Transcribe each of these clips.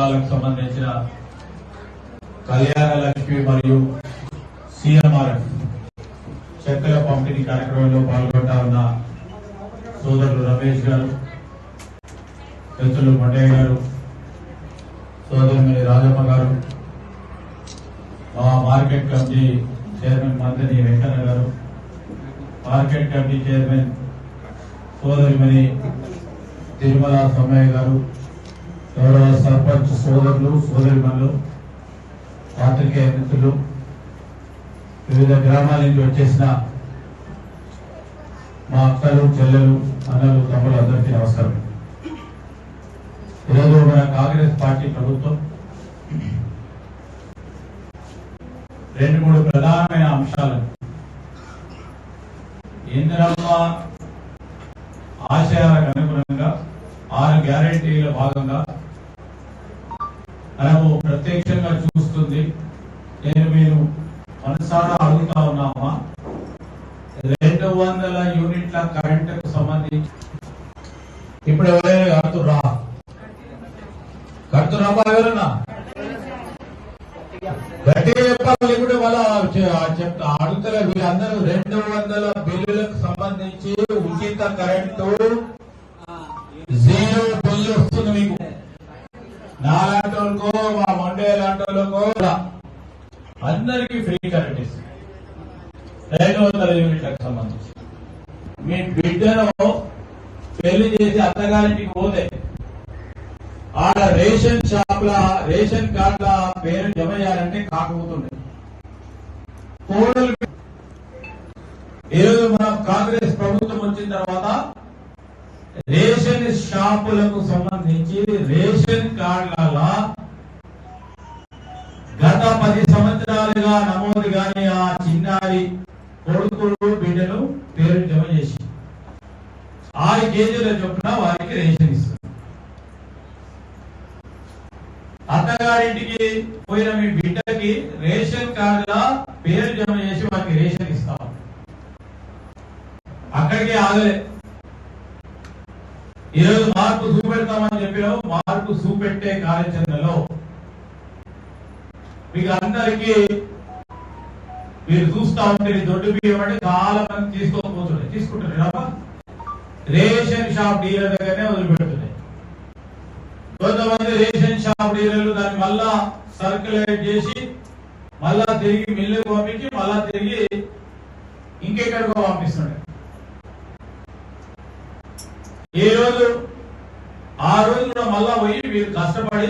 జిల్లాలకు సంబంధించిన కళ్యాణ లక్ష్మి మరియు సిఎంఆర్ఎఫ్ చెక్కల పంపిణీ కార్యక్రమంలో పాల్గొంటా ఉన్న సోదరులు రమేష్ గారు, మిత్రులు మొండయ్య గారు, సోదరుమణి రాజమ్మ గారు, మా మార్కెట్ కమిటీ చైర్మన్ మంత్రి వెంకన్న గారు, మార్కెట్ కమిటీ చైర్మన్ సోదరిమణి తిరుమల సోమయ్య గారు, గౌరవ సర్పంచ్ సోదరులు సోదరిమణులు, పాత్రికేయ మిత్రులు, వివిధ గ్రామాల నుంచి వచ్చేసిన మా అక్కలు చెల్లెలు అన్నలు తమ్ములు అందరికీ నమస్కారం. ఈరోజు మన కాంగ్రెస్ పార్టీ ప్రభుత్వం 2-3 ప్రధానమైన అంశాలను ఇందిరమ్మ ఆశయాలకు అనుగుణంగా 6 గ్యారెంటీల భాగంగా మనము ప్రత్యక్షంగా చూస్తుంది. నేను మీరు మనసారా అడుగుతా ఉన్నామా, 200 యూనిట్ల కరెంటుకు సంబంధించి ఇప్పుడు ఎవరైనా కడుతున్నా ఎవరన్నా గట్టిగా చెప్పాలి. లేకుంటే వాళ్ళ చెప్తా అడుగుతలేదు. వీళ్ళందరూ 200 బిల్లులకు సంబంధించి ఉచిత కరెంటు 0 బిల్లు వస్తుంది మీకు. నాలాంటి వాళ్ళకో మా మొండే లాంటి వాళ్ళకో అందరికీ ఫ్రీ కరెంట్ ఇస్తుంది. 200 యూనిట్లకు సంబంధించి మీ బిడ్డను పెళ్లి చేసి అత్తగారింటికి పోతే ఆడ రేషన్ షాప్ల రేషన్ కార్డుల పేరు జమ చేయాలంటే కాకపోతుంది. ఈరోజు మనం కాంగ్రెస్ ప్రభుత్వం వచ్చిన తర్వాత రేషన్ షాపులకు సంబంధించి రేషన్ కార్డుల గత 10 సంవత్సరాలుగా నమోదు కాని ఆ చిన్నారి కొడుకులు బిడ్డలు పేరు జమ చేసి 6 కేజీల చొప్పున వారికి రేషన్ ఇస్తుంది. అత్తగారింటికి పోయిన మీ బిడ్డకి రేషన్ కార్డుల పేరు జమ చేసి వారికి రేషన్ ఇస్తాం. అక్కడికి ఆగలే. ఈరోజు మార్పు చూపెడతామని చెప్పినావు. మార్పు చూపెట్టే కార్యాచరణలో మీకు అందరికీ మీరు చూస్తా ఉంటే దొడ్డు బియ్యం అంటే చాలా మంది తీసుకుంటున్నారు. రేషన్ షాప్ డీలర్ దగ్గరనే వదిలిపెడుతున్నాయి. కొంతమంది రేషన్ షాప్ డీలర్లు దాన్ని మళ్ళా సర్క్యులేట్ చేసి మళ్ళా తిరిగి మిల్లుకు పంపించి మళ్ళా తిరిగి ఇంకెక్కడికో పంపిస్తున్నాయి. ఏ రోజు ఆ రోజు కూడా మళ్ళా పోయి మీరు కష్టపడి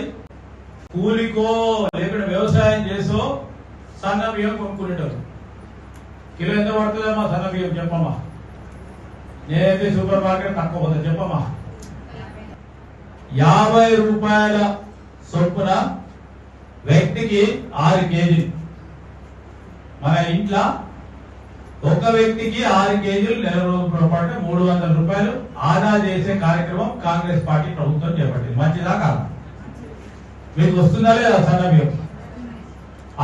కూలికో లేకుంటే వ్యవసాయం చేసో సన్న బియ్యం కొనుక్కునేటప్పుడు కిలో ఎంత పడుతుందమ్మా సన్న బియ్యం చెప్పమ్మా. నేనైతే సూపర్ మార్కెట్ తక్కువ పోతా చెప్పమ్మా. 50 రూపాయల చొప్పున వ్యక్తికి 6 కేజీలు. మన ఇంట్లో ఒక వ్యక్తికి 6 కేజీలు నెల రోజుల పాటు 300 రూపాయలు ఆదా చేసే కార్యక్రమం కాంగ్రెస్ పార్టీ ప్రభుత్వం చేపట్టింది. మంచిదా కాదు? మీకు వస్తుందా లేదా సన్న బియ్యం?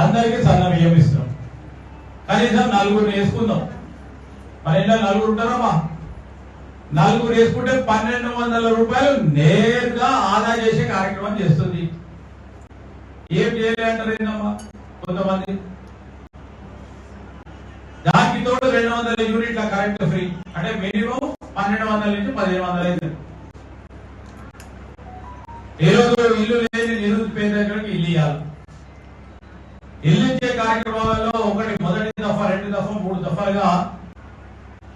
అందరికీ సన్న బియ్యం ఇస్తున్నాం. కనీసం 4 వేసుకుందాం. మన ఇంట్లో 4 ఉంటారమ్మా. 4 వేసుకుంటే 1200 రూపాయలు నేరుగా ఆదా చేసే కార్యక్రమం చేస్తుంది. ఏం చేయలేంటారు ఏందమ్మా కొంతమంది. దానికి తోడు 200 యూనిట్ల కరెంట్ ఫ్రీ అంటే మినిమం 1200 నుంచి 1500 అయింది. ఈరోజు ఇల్లు లేని నిరుపేదలకు ఇల్లు ఇవ్వాలి. ఇల్లు ఇచ్చే కార్యక్రమాలలో మొదటి దఫా 2 దఫా 3 దఫాలుగా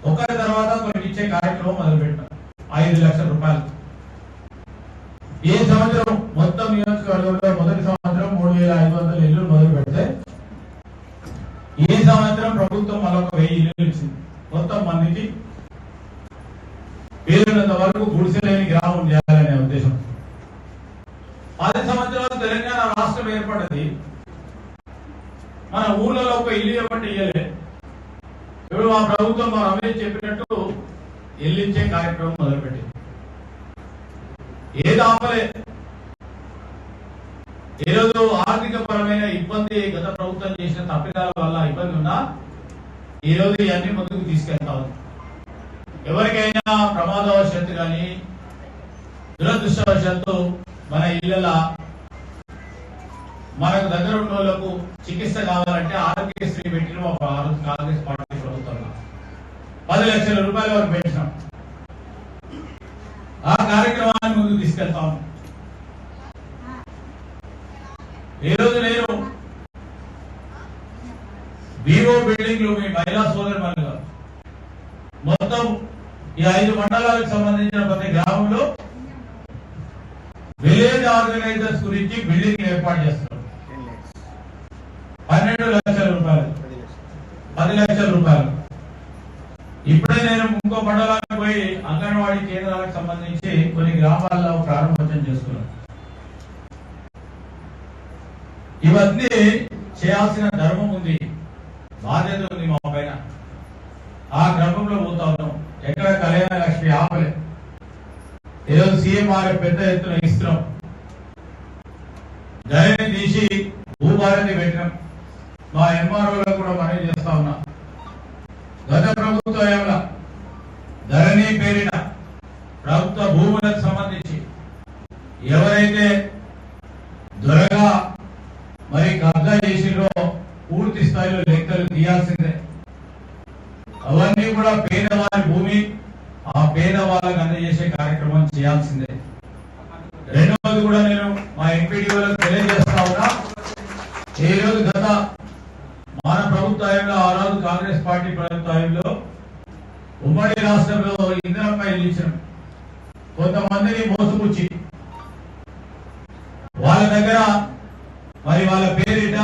ఒకరి తర్వాత ఒకరికి ఇచ్చే కార్యక్రమం మొదలుపెట్టాం. 5 లక్షల రూపాయలు. ఈ సంవత్సరం మొత్తం నియోజకవర్గంలో మొదటి సంవత్సరం 3500 ఇల్లు మొదలు పెడితే ఈ సంవత్సరం ప్రభుత్వం మరొక 1000 ఇల్లు ఇచ్చింది. మొత్తం మందికి వీలున్నంత వరకు గుడిసెలేని గ్రామం చేయాలనే ఉద్దేశం. 10 సంవత్సరాలు తెలంగాణ రాష్ట్రం ఏర్పడింది. మన ఊర్లలో ఒక ఇల్లు ఇవ్వమంటే ఇయ్యలే. ఇప్పుడు మా ప్రభుత్వం మా రమేష్ చెప్పినట్టు ఇల్లు ఇచ్చే కార్యక్రమం మొదలుపెట్టింది. ఏది ఆపలే. ఈరోజు ఆర్థిక పరమైన ఇబ్బంది గత ప్రభుత్వం చేసిన తప్పిదాల వల్ల ఇబ్బంది ఉన్నా ఈరోజు ఇవన్నీ ముందుకు తీసుకెళ్తా ఉంది. ఎవరికైనా ప్రమాదవశాత్తు కానీ దురదృష్టవశాత్తు మన ఇళ్ల మనకు దగ్గర ఉన్న వాళ్ళకు చికిత్స కావాలంటే ఆరోగ్యశ్రీ పెట్టిన ఒక కాంగ్రెస్ పార్టీ ప్రభుత్వంలో 10 లక్షల రూపాయల వరకు పెంచినాం. ఆ కార్యక్రమాన్ని ముందుకు తీసుకెళ్తాం. ఈరోజు నేను వివో బిల్డింగ్ లో మీ మహిళా సోదరులు మొత్తం ఈ 5 మండలాలకు సంబంధించిన ప్రతి గ్రామంలో విలేజ్ ఆర్గనైజర్స్ గురించి బిల్డింగ్ ఏర్పాటు చేస్తున్నారు. 12 లక్షల రూపాయలు, 10 లక్షల రూపాయలు. ఇప్పుడే నేను ఇంకో మండలానికి పోయి అంగన్వాడీ కేంద్రాలకు సంబంధించి కొన్ని గ్రామాల్లో ప్రారంభోత్సవం చేసుకున్నాను. ఇవన్నీ చేయాల్సిన ధర్మం ఉంది, బాధ్యత ఉంది మా పైన. ఆ క్రమంలో పోతా ఉన్నాం. ఎక్కడ కళ్యాణ లక్ష్మి ఆపలే. ఈరోజు సీఎంఆర్ పెద్ద ఎత్తున ఇస్తున్నాం. ధరణి తీసి భూభారతి పెట్టినాం. మా ఎంఆర్ఓలో కూడా మనవి చేస్తా ఉన్నా. గత ప్రభుత్వం ధరణి పేరిన ప్రభుత్వ భూములకు సంబంధించి ఎవరైతే దొరగా మరి కబ్జా చేసిరో పూర్తి స్థాయిలో లెక్కలు తీయాల్సిందే. అవన్నీ కూడా పేదవారి భూమి, ఆ పేదవాళ్ళకు అందజేసే కార్యక్రమం చేయాల్సిందే. రెండవది కూడా నేను మా ఎంపీడీఓలకు తెలియజేస్తా ఉన్నా. ఈ రోజు గత మన ప్రభుత్వంలో, ఆ రోజు కాంగ్రెస్ పార్టీ ప్రభుత్వంలో ఉమ్మడి రాష్ట్రంలో ఇందిరమ్మ ఇల్లు ఇచ్చిన కొంతమందిని మోసపుచ్చి వాళ్ళ దగ్గర మరి వాళ్ళ పేరిట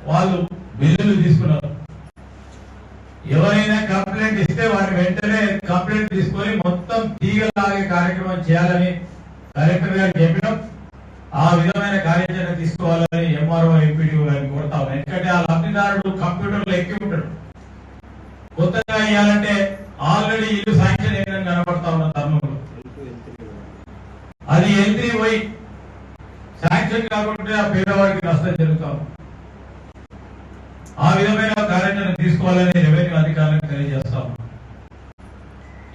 వాళ్ళు బిల్లులు తీసుకున్నారు. ఎవరైనా కంప్లైంట్ ఇస్తే వారిని వెంటనే కంప్లైంట్ తీసుకొని మొత్తం తీగలాగే కార్యక్రమం చేయాలని కలెక్టర్ గారు చెప్పినాం. ఆ విధమైన కార్యాచరణ తీసుకోవాలని ఎంఆర్ఓ ఎంపీడీఓ గారిని కోరుతా ఉన్నాం. ఎందుకంటే ఆ లబ్ధిదారుడు కంప్యూటర్ లో ఎక్కి ఉంటాడు. కొత్తగా ఇవ్వాలంటే ఆల్రెడీ ఇల్లు శాంక్షన్ అయిందని కనబడతా ఉన్న తరుణంలో అది ఎంట్రీ పోయి శాంక్షన్ కాకుండా ఆ పేదవాడికి నష్టం జరుగుతాం. ఆ విధమైన కార్యాచరణ తీసుకోవాలని రెవెన్యూ అధికారులకు తెలియజేస్తాం.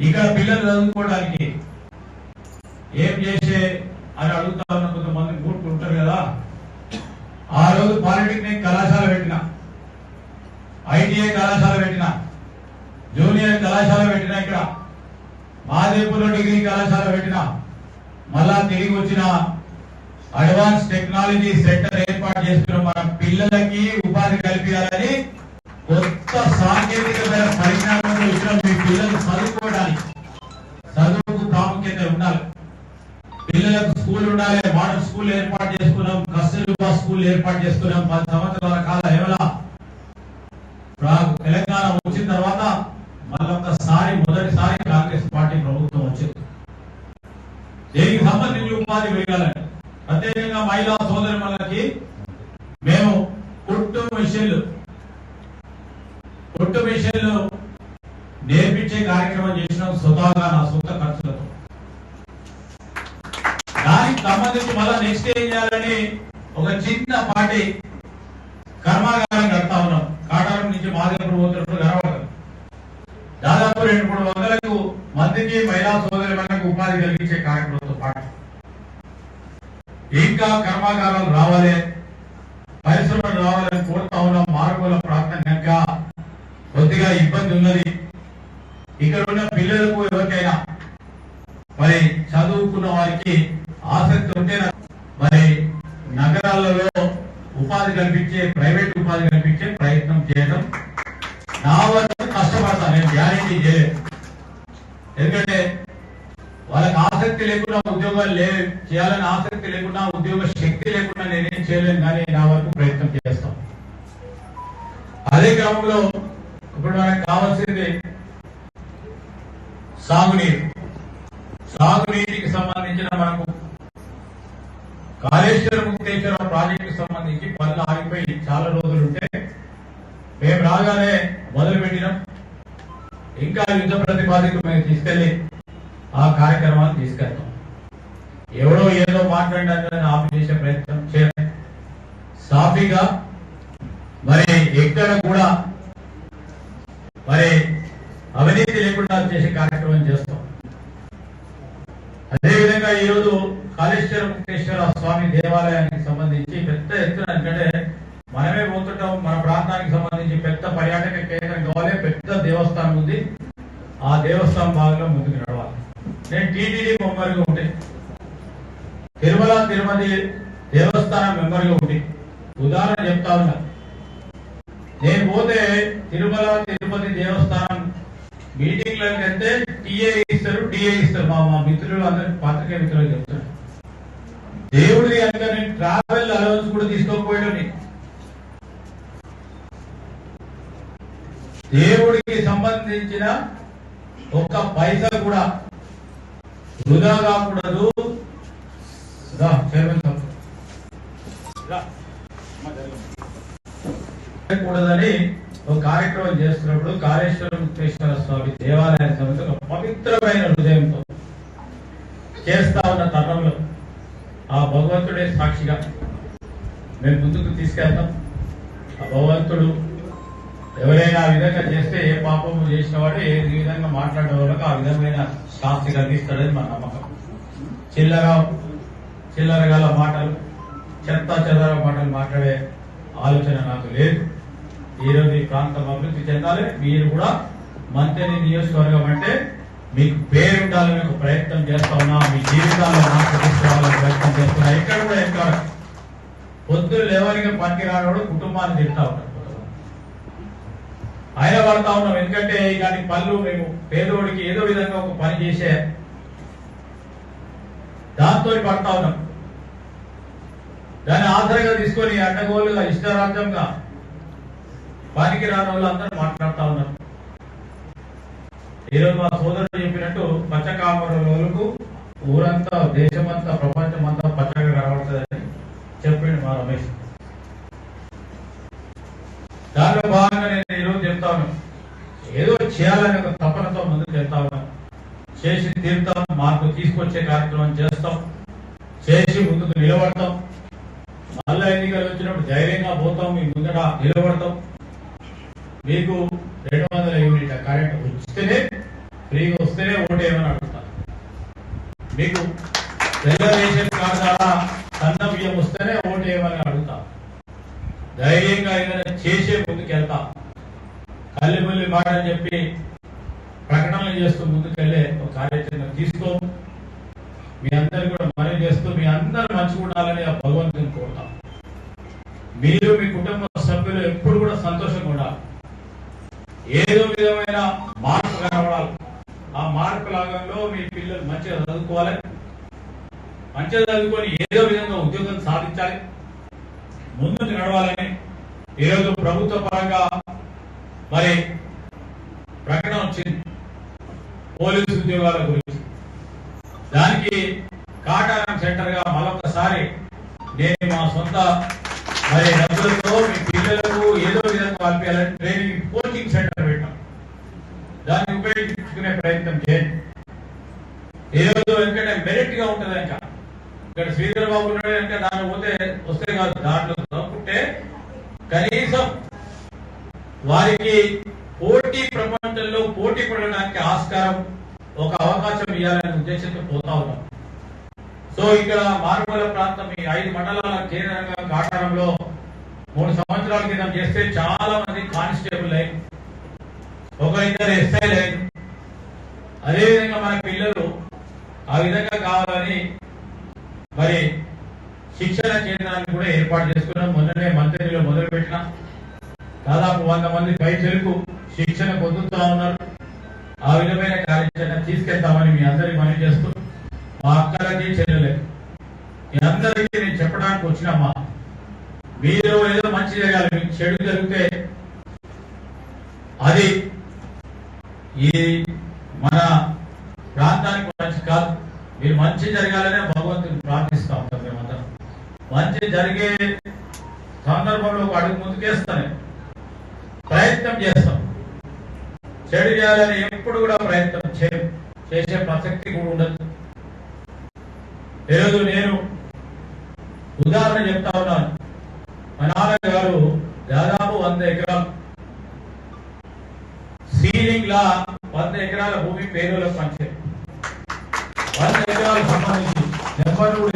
ఇక్కడ పిల్లలు చదువుకోవడానికి ఏం చేసే అని అడుగుతా ఉన్న కొంతమంది మూర్ఖులు ఉంటారు కదా. ఆ రోజు పాలిటెక్నిక్ కళాశాల పెట్టిన, ఐటీఐ కళాశాల పెట్టిన, జూనియర్ కళాశాల పెట్టిన, ఇక్కడ మాదేపూర్లో డిగ్రీ కళాశాల పెట్టిన, మళ్ళా తిరిగి వచ్చిన అడ్వాన్స్ టెక్నాలజీ సెంటర్ ఏర్పాటు చేసుకున్న మన పిల్లలకి ఉపాధి కల్పించాలని కొత్త సాంకేతికమైన పరిజ్ఞానంలో ఇచ్చిన మీ పిల్లలు చదువుకోవడానికి, చదువుకు ప్రాముఖ్యత ఉండాలి. పిల్లలకు స్కూల్ ఉండాలి. మోడల్ స్కూల్ ఏర్పాటు చేసుకున్నాం, కస్తూర్బా స్కూల్ ఏర్పాటు చేసుకున్నాం. 10 సంవత్సరాల కాల ఏమలా తెలంగాణ వచ్చిన తర్వాత మళ్ళొక్కసారి మొదటిసారి కాంగ్రెస్ పార్టీ ప్రభుత్వం వచ్చింది. దీనికి సంబంధించి ఉపాధి పెరగాలని ప్రత్యేకంగా మహిళా సోదరులకి మేము కుట్టు మిషన్లు నేర్పించే కార్యక్రమం చేసినాం. స్వతహాగా నా సొంత ఖర్చులతో. దానికి సంబంధించి మళ్ళా నెక్స్ట్ ఏం చేయాలని ఒక చిన్న పార్టీ కర్మాగారం కడతా ఉన్నాం. కాటారం నుంచి మాదేపూర్ పోతున్నప్పుడు కనబడదు. దాదాపు 200-300 మందికి మహిళా సోదరులకు ఉపాధి కలిగించే కార్యక్రమంతో పాటు ఇంకా కర్మాగారాలు రావాలి, పరిశ్రమలు రావాలని కోరుతా ఉన్నాం. మారుమూల ప్రాంతం కనుక కొద్దిగా ఇబ్బంది ఉన్నది. ఇక్కడ ఉన్న పిల్లలకు ఎవరికైనా మరి చదువుకున్న వారికి ఆసక్తి ఉంటే మరి నగరాలలో ఉపాధి కల్పించే, ప్రైవేట్ ఉపాధి కల్పించే ప్రయత్నం చేయడం నా వరకు కష్టపడతాను. నేను గ్యారెంటీ చేయలేదు. ఎందుకంటే వాళ్ళకి ఆసక్తి లేకుండా ఉద్యోగాలు చేయాలని ఆసక్తి లేకుండా, ఉద్యోగ శక్తి లేకుండా నేనేం చేయలేను. కానీ నా వరకు ప్రయత్నం చేస్తాం. అదే క్రమంలో ఇప్పుడు మనకు కావాల్సింది సాగునీరు. సాగునీటికి సంబంధించిన మనకు కాళేశ్వరం ముక్తేశ్వరం ప్రాజెక్టు సంబంధించి పనులు ఆగిపోయి చాలా రోజులు ఉంటే మేము రాగానే మొదలు పెట్టినాం. ఇంకా యుద్ధ ప్రతిపాదికలు మేము తీసుకెళ్లి ఆ కార్యక్రమాన్ని తీసుకెళ్తాం. ఎవరో ఏదో మాట్లాడడానికి ఆపి చేసే ప్రయత్నం చేయాలి. సాఫీగా మరి ఎక్కడ కూడా మరి అవినీతి లేకుండా చేసే కార్యక్రమం చేస్తాం. అదేవిధంగా ఈరోజు కాళేశ్వర ముక్తేశ్వర స్వామి దేవాలయానికి సంబంధించి పెద్ద ఎత్తున, ఎందుకంటే మనమే పోతుంటాం, మన ప్రాంతానికి సంబంధించి పెద్ద పర్యాటక కేంద్రం కావాలి, పెద్ద దేవస్థానం ఉంది, ఆ దేవస్థానం భాగంలో ముందుకు నడవాలి. నేను టీటీడీ మెంబర్గా ఉంటే, తిరుమల తిరుపతి దేవస్థానం మెంబర్గా ఉంటే, ఉదాహరణ చెప్తా ఉన్నా, నేను పోతే తిరుమల తిరుపతి దేవస్థానం మీటింగ్లకు వెళ్తే టీఏ ఇస్తారు, డిఏ ఇస్తారు. మా మిత్రులు అందరికి, పాత్రికేయ మిత్రులు చెప్తారు, దేవుడి కనుక నేను ట్రావెల్ అలవెన్స్ కూడా తీసుకోకపోయాడు. దేవుడికి సంబంధించిన ఒక్క పైసా కూడా వృధా కాకూడదు. కూడదని ఒక కార్యక్రమం చేస్తున్నప్పుడు కాళేశ్వర ముక్తేశ్వర స్వామి దేవాలయ సమితి ఒక పవిత్రమైన హృదయంతో చేస్తా ఉన్న తరుణంలో ఆ భగవంతుడే సాక్షిగా మేము ముందుకు తీసుకెళ్తాం. ఆ భగవంతుడు ఎవరైనా ఆ విధంగా చేస్తే, ఏ పాపము చేసిన వాడు ఏ విధంగా మాట్లాడే వాళ్ళకి ఆ విధమైన శాస్తి కలిగిస్తాడని మా నమ్మకం. చిల్లరగాల మాటలు, చెత్త చెదర మాటలు మాట్లాడే ఆలోచన నాకు లేదు. ఈరోజు ఈ ప్రాంతం అభివృద్ధి చెందాలి. మీరు కూడా మంత్రి నియోజకవర్గం అంటే మీకు పేరు ఉండాలని ఒక ప్రయత్నం చేస్తా ఉన్నా, మీ జీవితాల్లో మార్పు తీసుకురావాలని ప్రయత్నం చేస్తున్నా. ఇక్కడ కూడా ఎక్కడ పొద్దులు లేవనిగా పనికి రానోడు కుటుంబాన్ని తింటా ఉంటారు, ఆయన పడతా ఉన్నాం. ఎందుకంటే ఇలాంటి పనులు మేము పేదోడికి ఏదో విధంగా ఒక పని చేసే దాంతో పడతా ఉన్నాం. దాన్ని ఆధారంగా తీసుకొని అడ్డగోలుగా ఇష్టరాజ్యంగా పనికి రాని వాళ్ళు అందరూ మాట్లాడుతూ ఉన్నారు. ఈరోజు మా సోదరుడు చెప్పినట్టు పచ్చకామరులకు ఊరంతా, దేశమంతా, ప్రపంచమంతా పచ్చగా కనబడుతుందని చెప్పిండు మా రమేష్. దానిలో భాగంగా నేను ఈరోజు చెప్తా ఉన్నాను, ఏదో చేయాలని ఒక తపనతో ముందుకు వెళ్తా ఉన్నాం. చేసి తీరుతాం, మార్పు తీసుకొచ్చే కార్యక్రమం చేస్తాం, చేసి ముందుకు నిలబడతాం. మళ్ళా ఎన్నికలు వచ్చినప్పుడు ధైర్యంగా పోతాం, మీ ముందట నిలబడతాం. మీకు 200 యూనిట్ కరెంట్ వస్తేనే, ఫ్రీగా వస్తేనే ఓటు ఏమని అడుగుతారు. మీకు తెల్ల రేషన్ కార్డు ద్వారా సన్న బియ్యం వస్తేనే ఓటు ఏమని అడుగుతారు. ధైర్యంగా ఏదైనా చేసే ముందుకు వెళ్తాం. కల్లిబుల్లి మాటని చెప్పి ప్రకటనలు చేస్తూ ముందుకెళ్లే ఒక కార్యాచరణ తీసుకో. మీ అందరు కూడా మనవి చేస్తూ మీ అందరూ మంచిగా ఉండాలని ఆ భగవంతుని కోరుతాం. మీరు మీ కుటుంబ సభ్యులు ఎప్పుడు కూడా సంతోషంగా ఉండాలి. ఏదో విధమైన మార్పు కనబడాలి. ఆ మార్పు లాగంలో మీ పిల్లలు మంచిగా చదువుకోవాలి, మంచిగా చదువుకొని ఏదో విధంగా ఉద్యోగం సాధించాలి, ముందుకు నడవాలని ఈరోజు ప్రభుత్వ పరంగా మరి ప్రకటన వచ్చింది పోలీసు ఉద్యోగాల గురించి. దానికి కాటారం సెంటర్ గా మరొకసారి నేను మా సొంత మరి డబ్బులతో మీ పిల్లలకు ఏదో విధంగా పంపించాలని ట్రైనింగ్ కోచింగ్ సెంటర్ పెట్టాం. దాన్ని ఉపయోగించుకునే ప్రయత్నం చేయండి. ఈరోజు ఎందుకంటే మెరిట్ గా ఉంటుంది. ఇంకా ఇక్కడ శ్రీధర్ బాబు ఉన్నాడు అంటే దాన్ని వస్తే కాదు, దాంట్లో తప్పుంటే కనీసం వారికి పోటీ ప్రపంచంలో పోటీ పడడానికి ఆస్కారం, ఒక అవకాశం ఇవ్వాలనే ఉద్దేశంతో పోతా ఉన్నాం. సో ఇక్కడ మారుమూల ప్రాంతం ఈ 5 మండలాల కేంద్రంగా కాటారంలో 3 సంవత్సరాల క్రితం చేస్తే చాలా మంది కానిస్టేబుల్ అయ్యి, ఒక 2 ఎస్ఐలు అయ్యి. అదేవిధంగా మన పిల్లలు ఆ విధంగా కావాలని మరి శిక్షణ కేంద్రాన్ని కూడా ఏర్పాటు చేసుకున్నాం. మొన్ననే మంత్రిలో మొదలుపెట్టిన దాదాపు 100 మంది పైచలకు శిక్షణ పొందుతూ ఉన్నారు. ఆ విధమైన కార్యాచరణ తీసుకెళ్తామని మీ అందరికి మనవి చేస్తూ, మా అక్కలకి చెల్లెలకి మీ అందరికీ నేను చెప్పడానికి వచ్చినమ్మా, మీరు ఏదో మంచి జరగాలి, మీకు చెడు జరిగితే అది ఈ మన ప్రాంతానికి మంచి కాదు. మీరు మంచి జరగాలనే భగవంతుని ప్రార్థిస్తా ఉంటాం. మేమందరం మంచి జరిగే సందర్భంలో ఒక అడుగు ముందుకేస్తానే ప్రయత్నం చేస్తాం. చెడు చేయాలని ఎప్పుడు కూడా ప్రయత్నం చేసే ప్రసక్తి కూడా ఉండదు. ఈరోజు నేను ఉదాహరణ చెప్తా ఉన్నాను. మా నాన్నగారు దాదాపు 100 ఎకరాలు సీలింగ్ లా 100 ఎకరాల భూమి పేదలకు పంచారు. 100 ఎకరాలకు సంబంధించి 73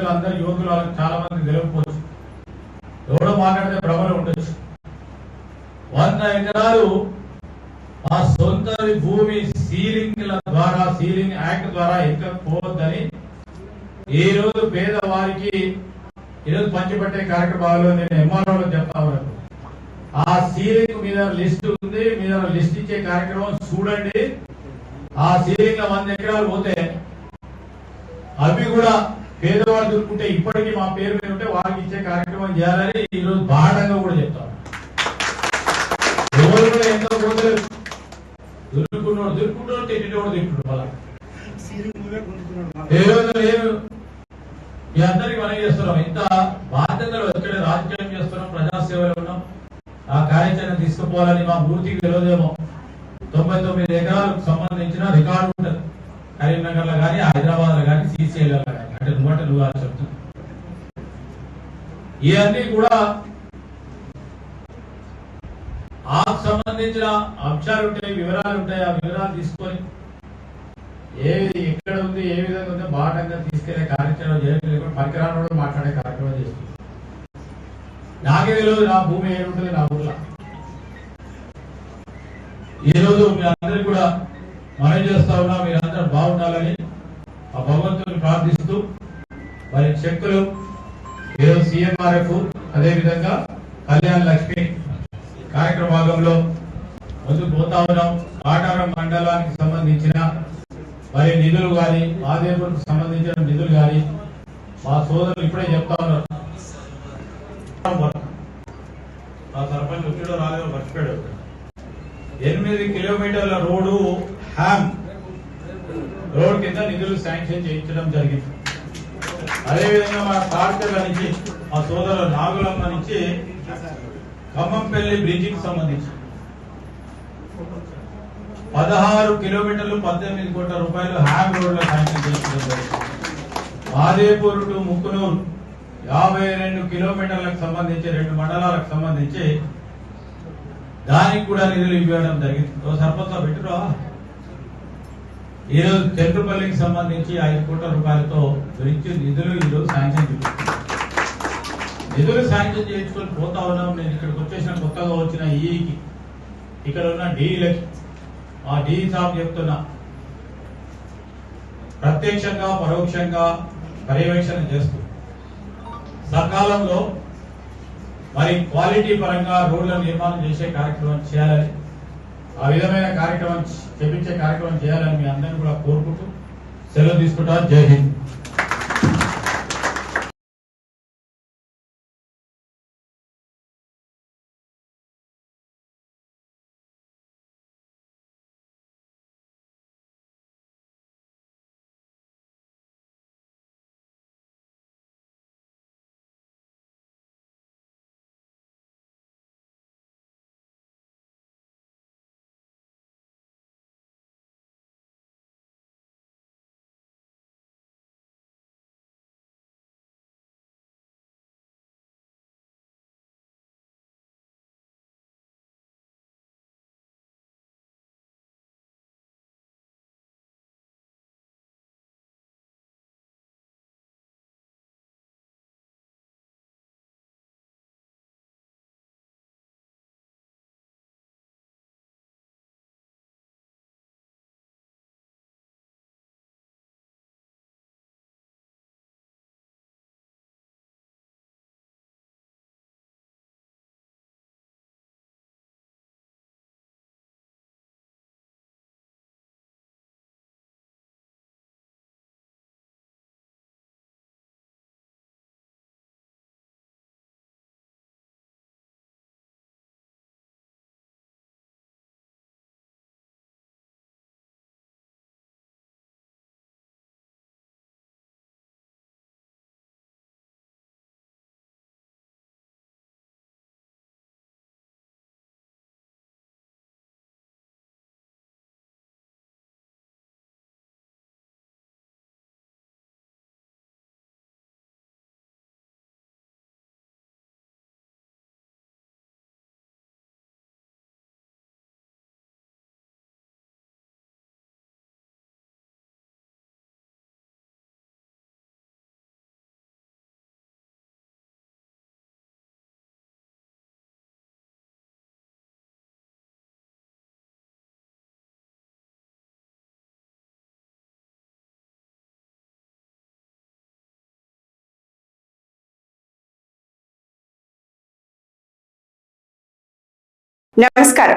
పెద్దలు అందరు యువకులు వాళ్ళకి చాలా మంది తెలియకపోవచ్చు, ఎవడో మాట్లాడితే భ్రమలు ఉండొచ్చు. 100 ఎకరాలు ఆ సొంత భూమి సీలింగ్ల ద్వారా, సీలింగ్ యాక్ట్ ద్వారా ఎక్కకపోవద్దని ఈ రోజు పేదవారికి ఈరోజు పంచిపెట్టే కార్యక్రమాల్లో నేను ఎంఆర్ఓలో చెప్తా ఉన్నాను. ఆ సీలింగ్ మీద లిస్ట్ ఉంది, మీద లిస్ట్ ఇచ్చే కార్యక్రమం చూడండి. ఆ సీలింగ్ లో 100 ఎకరాలు పోతే అవి కూడా పేదవాడు దొరుకుంటే ఇప్పటికీ మా పేరు మీద ఉంటే వారికి ఇచ్చే కార్యక్రమం చేయాలని ఈ రోజు బాఢంగా కూడా చెప్తాను. ఎవరు కూడా ఎంతో పోతలేదు, దురుకుంటోడు తిట్టేటోడు తింటున్నాడు. మళ్ళా ఏ రోజు లేదు. మీ అందరికి మనం చేస్తున్నాం, ఇంత బాధ్యతలు ఎక్కడ రాజకీయం చేస్తున్నాం, ప్రజాసేవలో ఉన్నాం. ఆ కార్యాచరణ తీసుకుపోవాలని మా మూర్తికి తెలియదేమో. 99 ఎకరాలకు సంబంధించిన రికార్డు ఉంటుంది కరీంనగర్ లో కానీ, హైదరాబాద్ లో కానీ, సిసిఐలో కానీ. అంటే నువ్వు చెప్తున్నా ఇవన్నీ కూడా ఆ సంబంధించిన అంశాలు ఉంటాయి, వివరాలు ఉంటాయి. ఆ వివరాలు తీసుకొని ఏది ఎక్కడ ఉంది, ఏ విధంగా ఉందో బాటంగా తీసుకెళ్లే కార్యక్రమం చేయడం, పరికరాలు మాట్లాడే కార్యక్రమం చేస్తుంది. నాకే తెలియదు నా భూమి ఏముంటుంది నా ఊర్లో. ఈరోజు మీ అందరికి కూడా మనం చేస్తా ఉన్నా, మీరందరూ బాగుండాలని ఆ భగవంతుని ప్రార్థిస్తూ మరి చెక్కులు ఈరోజు సీఎంఆర్ఎఫ్ అదేవిధంగా కళ్యాణ లక్ష్మి కార్యక్రమంలో ముందుకు పోతా ఉన్నాం. కాటారం మండలానికి సంబంధించిన మరి నిధులు కానీ, ఆదేపూర్కు సంబంధించిన నిధులు కానీ మా సోదరులు ఇప్పుడే చెప్తా ఉన్నారు. ఆ సర్పంచ్ వచ్చాడో రాలేదో మర్చిపోయాడు. 8 కిలోమీటర్ల రోడ్డు హ్యామ్ రోడ్ కింద నిధులు శాంక్షన్ చేయించడం జరిగింది. అదేవిధంగా మన తార్కల నుంచి మా సోదరులు నాగులమ్మ నుంచి ఖమ్మంపల్లి బ్రిడ్జికి సంబంధించి 16 కిలోమీటర్లు 18 కోట్ల రూపాయలు హ్యామ్ రోడ్ లో శాంక్షన్ చేయించడం జరిగింది. ఆదేపూర్ టు ముక్కునూరు 52 కిలోమీటర్లకు సంబంధించి 2 మండలాలకు సంబంధించి దానికి కూడా నిధులు ఇవ్వడం జరిగింది. సర్పంచ్ పెట్టిరా ఈరోజు చెట్టుపల్లికి సంబంధించి 5 కోట్ల రూపాయలతో గురించి నిధులు ఈరోజు శాంక్షన్ చేయించుకున్నాం. నిధులు శాంక్షన్ చేయించుకొని పోతా ఉన్నాం. నేను ఇక్కడికి వచ్చేసిన కొత్తగా వచ్చిన ఈకి ఇక్కడ ఉన్న డీలకి ఆ డీ సాబ్ చెప్తున్నా, ప్రత్యక్షంగా పరోక్షంగా పర్యవేక్షణ చేస్తూ సకాలంలో మరి క్వాలిటీ పరంగా రోడ్ల నిర్మాణం చేసే కార్యక్రమం చేయాలని, ఆ విధమైన కార్యక్రమం చేపించే కార్యక్రమం చేయాలని మీ అందరినీ కూడా కోరుకుంటూ సెలవు తీసుకుంటా. జై హింద్. నమస్కారం.